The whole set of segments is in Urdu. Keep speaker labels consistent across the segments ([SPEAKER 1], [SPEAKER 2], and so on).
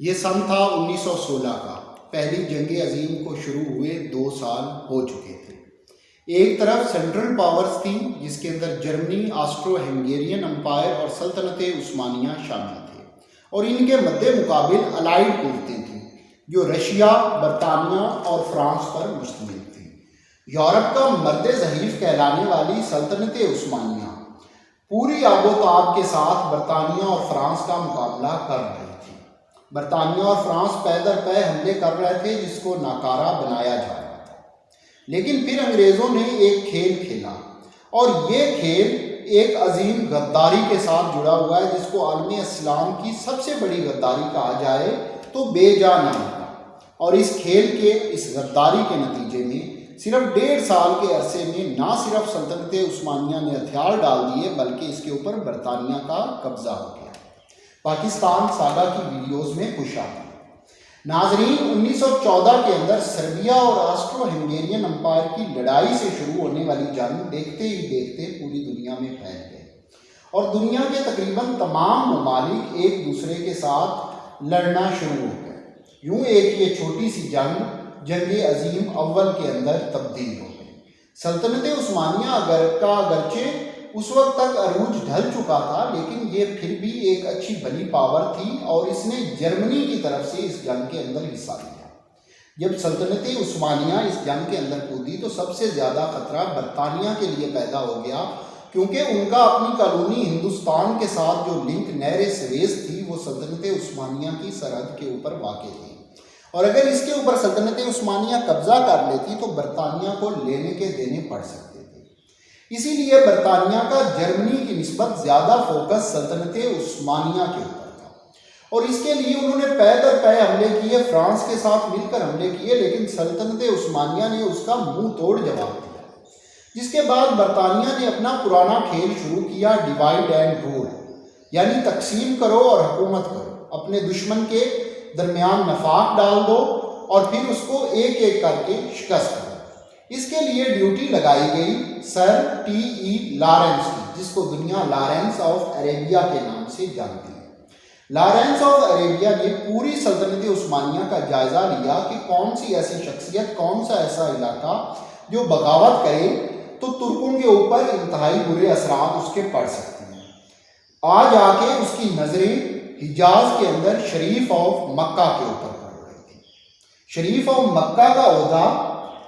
[SPEAKER 1] یہ سن تھا 1916 کا۔ پہلی جنگ عظیم کو شروع ہوئے 2 سال ہو چکے تھے۔ ایک طرف سینٹرل پاورز تھیں جس کے اندر جرمنی، آسٹرو ہنگیرین امپائر اور سلطنت عثمانیہ شامل تھے، اور ان کے مد مقابل الائیڈ قوتیں تھیں جو رشیا، برطانیہ اور فرانس پر مشتمل تھیں۔ یورپ کا مرد ضعیف کہلانے والی سلطنت عثمانیہ پوری آب و تاب کے ساتھ برطانیہ اور فرانس کا مقابلہ کر رہی تھی۔ برطانیہ اور فرانس پے در پے حملے کر رہے تھے جس کو ناکارہ بنایا جا رہا تھا، لیکن پھر انگریزوں نے ایک کھیل کھیلا، اور یہ کھیل ایک عظیم غداری کے ساتھ جڑا ہوا ہے جس کو عالم اسلام کی سب سے بڑی غداری کہا جائے تو بے جا نہ ہوگا۔ اور اس کھیل کے، اس غداری کے نتیجے میں صرف 1.5 سال کے عرصے میں نہ صرف سلطنت عثمانیہ نے ہتھیار ڈال دیے بلکہ اس کے اوپر برطانیہ کا قبضہ ہو گیا۔ پاکستان ساگا کی ویڈیوز میں خوش آمدید۔ ناظرین، 1914 کے اندر سربیا اور آسٹرو ہنگیرین امپائر کی لڑائی سے شروع ہونے والی جنگ دیکھتے ہی دیکھتے پوری دنیا میں پھیل گئی، اور دنیا کے تقریباً تمام ممالک ایک دوسرے کے ساتھ لڑنا شروع ہو گئے۔ یوں ایک یہ چھوٹی سی جنگ عظیم اول کے اندر تبدیل ہو گئی۔ سلطنت عثمانیہ اگرچہ اس وقت تک عروج ڈھل چکا تھا، لیکن یہ پھر بھی ایک اچھی بھلی پاور تھی، اور اس نے جرمنی کی طرف سے اس جنگ کے اندر حصہ لیا۔ جب سلطنت عثمانیہ اس جنگ کے اندر کودی تو سب سے زیادہ خطرہ برطانیہ کے لیے پیدا ہو گیا، کیونکہ ان کا اپنی کالونی ہندوستان کے ساتھ جو لنک نہر سویز تھی وہ سلطنت عثمانیہ کی سرحد کے اوپر واقع تھی، اور اگر اس کے اوپر سلطنت عثمانیہ قبضہ کر لیتی تو برطانیہ کو لینے کے دینے پڑ سکتے تھے۔ اسی لیے برطانیہ کا جرمنی کی نسبت زیادہ فوکس سلطنت عثمانیہ کے اوپر تھا، اور اس کے لیے انہوں نے پے در پے حملے کیے، فرانس کے ساتھ مل کر حملے کیے، لیکن سلطنت عثمانیہ نے اس کا منہ توڑ جواب دیا، جس کے بعد برطانیہ نے اپنا پرانا کھیل شروع کیا، ڈیوائڈ اینڈ رول، یعنی تقسیم کرو اور حکومت کرو، اپنے دشمن کے درمیان نفاق ڈال دو اور پھر اس کو ایک ایک کر کے شکست کرو۔ اس کے لیے ڈیوٹی لگائی گئی سر ٹی ای لارنس کی، جس کو دنیا لارنس آف عربیہ کے نام سے جانتی ہے۔ لارنس آف عربیہ نے پوری سلطنت عثمانیہ کا جائزہ لیا کہ کون سی ایسی شخصیت، کون سا ایسا علاقہ جو بغاوت کرے تو ترکوں کے اوپر انتہائی برے اثرات اس کے پڑ سکتے ہیں۔ آج آ کے اس کی نظریں حجاز کے اندر شریف آف مکہ کے اوپر پڑ رہی تھی۔ شریف آف مکہ کا عہدہ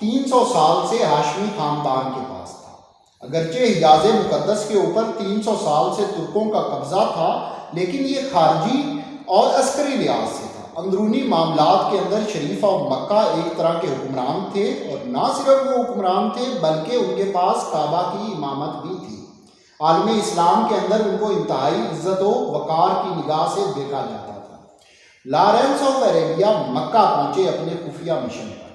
[SPEAKER 1] 300 سال سے ہاشمی خاندان کے پاس تھا۔ اگرچہ حجاز مقدس کے اوپر 300 سال سے ترکوں کا قبضہ تھا، لیکن یہ خارجی اور عسکری لحاظ سے تھا۔ اندرونی معاملات کے اندر شریف آف مکہ ایک طرح کے حکمران تھے، اور نہ صرف وہ حکمران تھے بلکہ ان کے پاس کعبہ کی امامت بھی تھی۔ عالم اسلام کے اندر ان کو انتہائی عزت و وقار کی نگاہ سے دیکھا جاتا تھا۔ لارنس آف عربیہ مکہ پہنچے اپنے خفیہ مشن پر،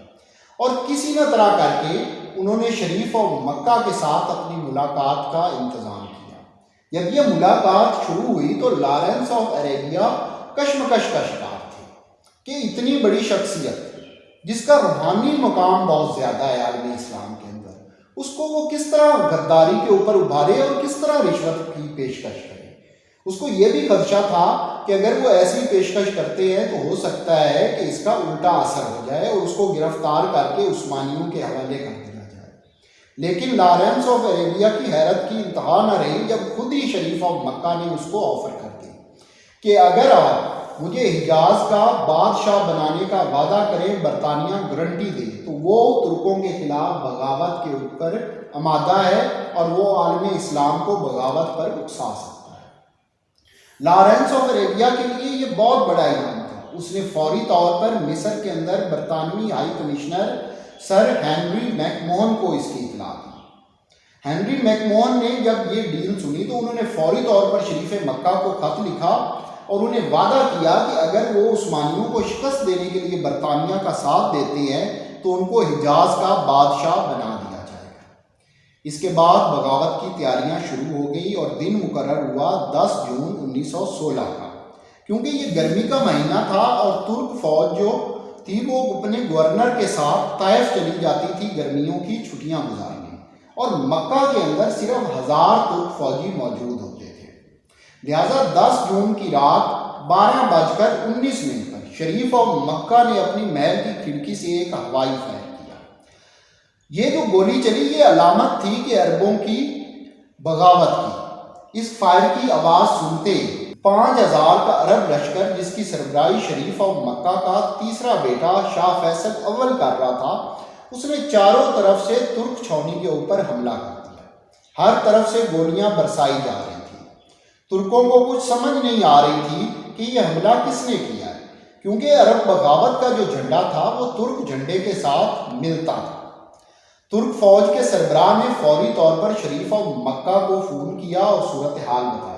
[SPEAKER 1] اور کسی نہ طرح کر کے انہوں نے شریف آف مکہ کے ساتھ اپنی ملاقات کا انتظام کیا۔ جب یہ ملاقات شروع ہوئی تو لارنس آف عربیہ کشمکش کا شکار تھے کہ اتنی بڑی شخصیت جس کا روحانی مقام بہت زیادہ ہے عالم اسلام کے اندر، اس کو وہ کس طرح غداری کے اوپر ابھارے اور کس طرح رشوت کی پیشکش کرے۔ اس کو یہ بھی خدشہ تھا کہ اگر وہ ایسی پیشکش کرتے ہیں تو ہو سکتا ہے کہ اس کا الٹا اثر ہو جائے اور اس کو گرفتار کر کے عثمانیوں کے حوالے کر دیا جائے۔ لیکن لارنس آف عربیہ کی حیرت کی انتہا نہ رہی جب خود ہی شریف آف مکہ نے اس کو آفر کر دی کہ اگر آپ مجھے حجاز کا بادشاہ بنانے کا وعدہ کریں، برطانیہ گارنٹی دے، تو وہ ترکوں کے خلاف بغاوت کے اوپر آمادہ ہے اور وہ عالم اسلام کو بغاوت پر اکسا سکتا ہے۔ لارنس آف عربیہ کے لیے یہ بہت بڑا انعام تھا۔ اس نے فوری طور پر مصر کے اندر برطانوی high commissioner sir Henry make Mohan کو اس کی اطلاع دی۔ ہنری میک موہن نے جب یہ ڈیل سنی تو انہوں نے فوری طور پر شریف مکہ کو خط لکھا اور انہیں وعدہ کیا کہ اگر وہ عثمانیوں کو شکست دینے کے لیے برطانیہ کا ساتھ دیتے ہیں تو ان کو حجاز کا بادشاہ بنا دیا جائے گا۔ اس کے بعد بغاوت کی تیاریاں شروع ہو گئی اور دن مقرر ہوا 10 جون 1916 کا، کیونکہ یہ گرمی کا مہینہ تھا اور ترک فوج جو تھی وہ اپنے گورنر کے ساتھ طائف چلی جاتی تھی گرمیوں کی چھٹیاں گزارنے، اور مکہ کے اندر صرف 1000 ترک فوجی موجود ہوتے تھے۔ لہٰذا 10 جون کی رات 12:19 پر شریف آف مکہ نے اپنی محل کی کھڑکی سے ایک ہوائی فائر کیا۔ یہ جو گولی چلی یہ علامت تھی کہ عربوں کی بغاوت کی۔ اس فائر کی آواز سنتے 5000 کا عرب لشکر جس کی سربراہی شریف آف مکہ کا تیسرا بیٹا شاہ فیصل اول کر رہا تھا، اس نے چاروں طرف سے ترک چھاؤنی کے اوپر حملہ کر دیا۔ ہر طرف سے گولیاں برسائی جا رہی تھی۔ ترکوں کو کچھ سمجھ نہیں آ رہی تھی کہ یہ حملہ کس نے کیا ہے، کیونکہ عرب بغاوت کا جو جھنڈا تھا وہ ترک جھنڈے کے ساتھ ملتا تھا۔ ترک فوج کے سربراہ نے فوری طور پر شریف آف مکہ کو فون کیا اور صورتحال بتائی،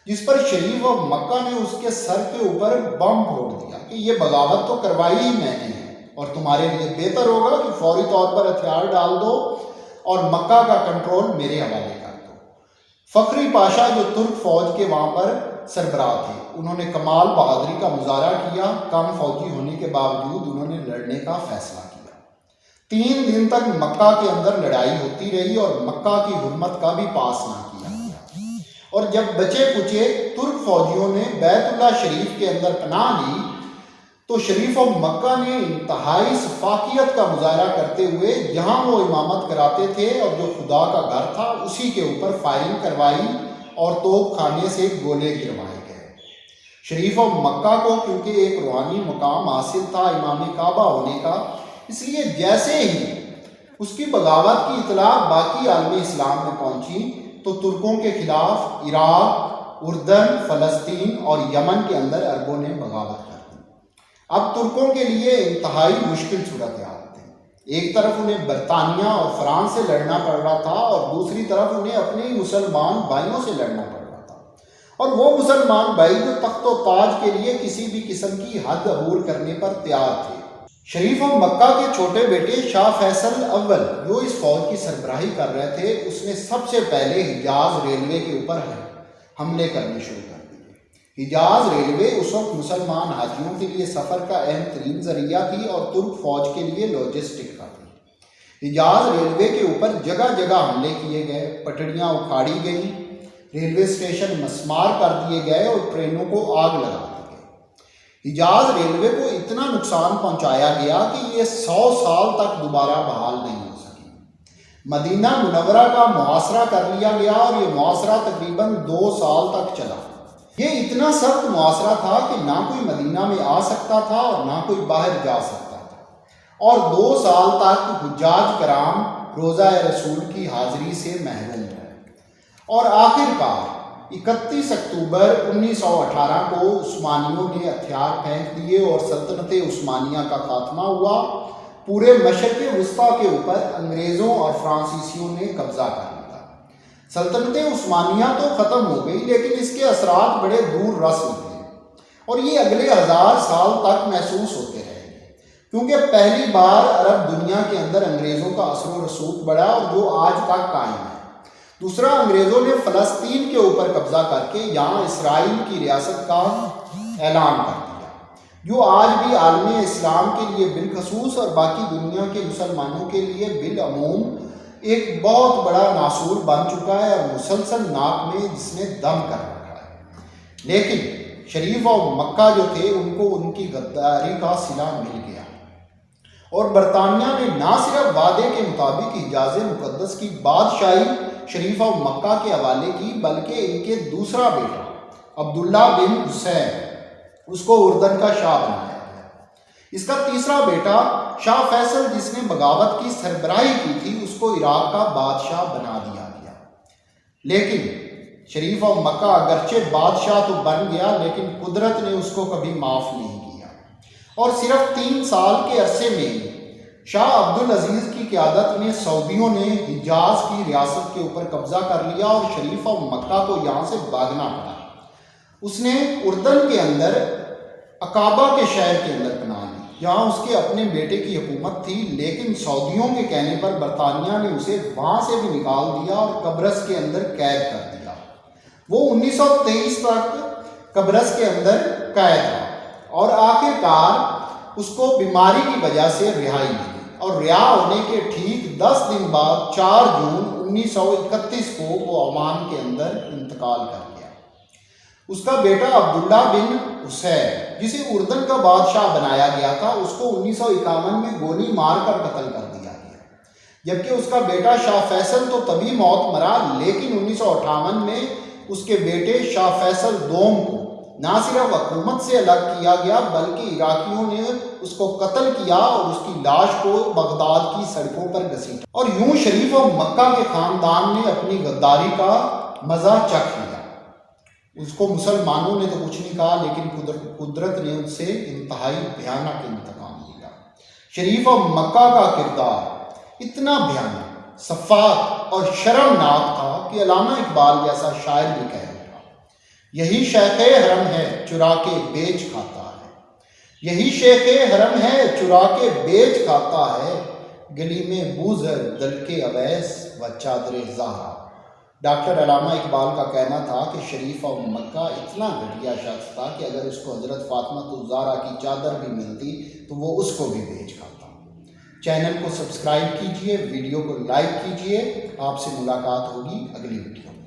[SPEAKER 1] جس پر شریف آف مکہ نے اس کے سر کے اوپر بم پھوڑ دیا کہ یہ بغاوت تو کروائی ہی میں نے ہے اور تمہارے لیے بہتر ہوگا کہ فوری طور پر ہتھیار ڈال دو اور مکہ کا کنٹرول میرے حوالے کر دو۔ فخری پاشا جو ترک فوج کے وہاں پر سربراہ تھے، انہوں نے کمال بہادری کا مظاہرہ کیا۔ کم فوجی ہونے کے باوجود انہوں نے لڑنے کا فیصلہ کیا۔ 3 دن تک مکہ کے اندر لڑائی ہوتی رہی اور مکہ کی حرمت کا بھی پاس نہ کیا گیا، اور جب بچے کچے ترک فوجیوں نے بیت اللہ شریف کے اندر پناہ لی تو شریف آف مکہ نے انتہائی شفافیت کا مظاہرہ کرتے ہوئے جہاں وہ امامت کراتے تھے اور جو خدا کا گھر تھا اسی کے اوپر فائرنگ کروائی اور توپ خانے سے گولے گروائے گئے۔ شریف آف مکہ کو کیونکہ ایک روحانی مقام حاصل تھا امام کعبہ ہونے کا، اس لیے جیسے ہی اس کی بغاوت کی اطلاع باقی عالم اسلام میں پہنچی تو ترکوں کے خلاف عراق، اردن، فلسطین اور یمن کے اندر عربوں نے بغاوت کر دی۔ اب ترکوں کے لیے انتہائی مشکل صورتحال تھی۔ ایک طرف انہیں برطانیہ اور فرانس سے لڑنا پڑ رہا تھا اور دوسری طرف انہیں اپنے مسلمان بھائیوں سے لڑنا پڑ رہا تھا، اور وہ مسلمان بھائی جو تخت و تاج کے لیے کسی بھی قسم کی حد عبور کرنے پر تیار تھے۔ شریف آف مکہ کے چھوٹے بیٹے شاہ فیصل اول جو اس فوج کی سربراہی کر رہے تھے، اس نے سب سے پہلے حجاز ریلوے کے اوپر حملے کرنے شروع کر دیے۔ حجاز ریلوے اس وقت مسلمان حاجیوں کے لیے سفر کا اہم ترین ذریعہ تھی اور ترک فوج کے لیے لاجسٹک کا تھی۔ حجاز ریلوے کے اوپر جگہ جگہ حملے کیے گئے، پٹڑیاں اکھاڑی گئیں، ریلوے اسٹیشن مسمار کر دیے گئے اور ٹرینوں کو آگ لگا دی گئی۔ حجاز ریلوے کو اتنا نقصان پہنچایا گیا کہ یہ 100 سال تک دوبارہ بحال نہیں ہو سکی۔ مدینہ منورہ کا محاصرہ کر لیا گیا اور یہ محاصرہ تقریباً 2 سال تک چلا۔ یہ اتنا سخت محاصرہ تھا کہ نہ کوئی مدینہ میں آ سکتا تھا اور نہ کوئی باہر جا سکتا تھا، اور 2 سال تک حجاج کرام روضہ رسول کی حاضری سے محروم رہے، اور آخر کار 31 اکتوبر 1918 کو عثمانیوں نے ہتھیار پھینک دیے اور سلطنت عثمانیہ کا خاتمہ ہوا۔ پورے مشرق وسطیٰ کے اوپر انگریزوں اور فرانسیسیوں نے قبضہ کر لیا۔ سلطنت عثمانیہ تو ختم ہو گئی لیکن اس کے اثرات بڑے دور رس ہوئے اور یہ اگلے 1000 سال تک محسوس ہوتے رہے گے، کیونکہ پہلی بار عرب دنیا کے اندر انگریزوں کا اثر و رسوخ بڑھا اور جو آج تک قائم ہے۔ دوسرا، انگریزوں نے فلسطین کے اوپر قبضہ کر کے یہاں اسرائیل کی ریاست کا اعلان کر دیا، جو آج بھی عالم اسلام کے لیے بالخصوص اور باقی دنیا کے مسلمانوں کے لیے بالعموم ایک بہت بڑا ناسور بن چکا ہے اور مسلسل ناک میں جس نے دم کر رکھا ہے۔ لیکن شریف اور مکہ جو تھے ان کو ان کی غداری کا صلہ مل گیا، اور برطانیہ نے نہ صرف وعدے کے مطابق حجاز مقدس کی بادشاہی شریف آف مکہ کے حوالے کی، بلکہ ان کے دوسرا بیٹا عبداللہ بن حسین اس کو اردن کا شاہ بنایا گیا۔ اس کا تیسرا بیٹا شاہ فیصل جس نے بغاوت کی سربراہی کی تھی اس کو عراق کا بادشاہ بنا دیا گیا۔ لیکن شریف آف مکہ اگرچہ بادشاہ تو بن گیا لیکن قدرت نے اس کو کبھی معاف نہیں کیا، اور صرف 3 سال کے عرصے میں شاہ عبدالعزیز کی قیادت میں سعودیوں نے حجاز کی ریاست کے اوپر قبضہ کر لیا اور شریف آف مکہ کو یہاں سے بھاگنا پڑا۔ اس نے اردن کے اندر عقابہ کے شہر کے اندر پناہ لی، جہاں اس کے اپنے بیٹے کی حکومت تھی، لیکن سعودیوں کے کہنے پر برطانیہ نے اسے وہاں سے بھی نکال دیا اور قبرص کے اندر قید کر دیا۔ وہ 1923 تک قبرص کے اندر قید رہا اور آخر کار اس کو بیماری کی وجہ سے رہائی ملی، اور رہا ہونے کے ٹھیک 10 دن بعد 4 جون 1931 کو وہ عمان کے اندر انتقال کر گیا۔ اس کا بیٹا عبداللہ بن حسین جسے اردن کا بادشاہ بنایا گیا تھا، اس کو 1951 میں گولی مار کر قتل کر دیا گیا، جبکہ اس کا بیٹا شاہ فیصل تو طبی موت مرا، لیکن 1958 میں اس کے بیٹے شاہ فیصل دوم کو نہ صرف حکومت سے الگ کیا گیا بلکہ عراقیوں نے اس کو قتل کیا اور اس کی لاش کو بغداد کی سڑکوں پر گھسیٹا، اور یوں شریف و مکہ کے خاندان نے اپنی غداری کا مزہ چکھ لیا۔ اس کو مسلمانوں نے تو کچھ نہیں کہا، لیکن قدرت نے ان سے انتہائی بھیانک انتقام لیا۔ شریف و مکہ کا کردار اتنا بھیانک، سفاک اور شرمناک تھا کہ علامہ اقبال جیسا شاعر بھی کہہ اٹھا، یہی شیخ حرم ہے چرا کے بیچ کھاتا ہے، یہی شیخ حرم ہے چرا کے بیچ کھاتا ہے، گلی میں بوزر دل کے اویس و چادر زہرا۔ ڈاکٹر علامہ اقبال کا کہنا تھا کہ شریف و مکہ اتنا گھٹیا شخص تھا کہ اگر اس کو حضرت فاطمہ الزہرا کی چادر بھی ملتی تو وہ اس کو بھی بیچ کھاتا۔ چینل کو سبسکرائب کیجئے، ویڈیو کو لائک کیجئے۔ آپ سے ملاقات ہوگی اگلی ویڈیو میں۔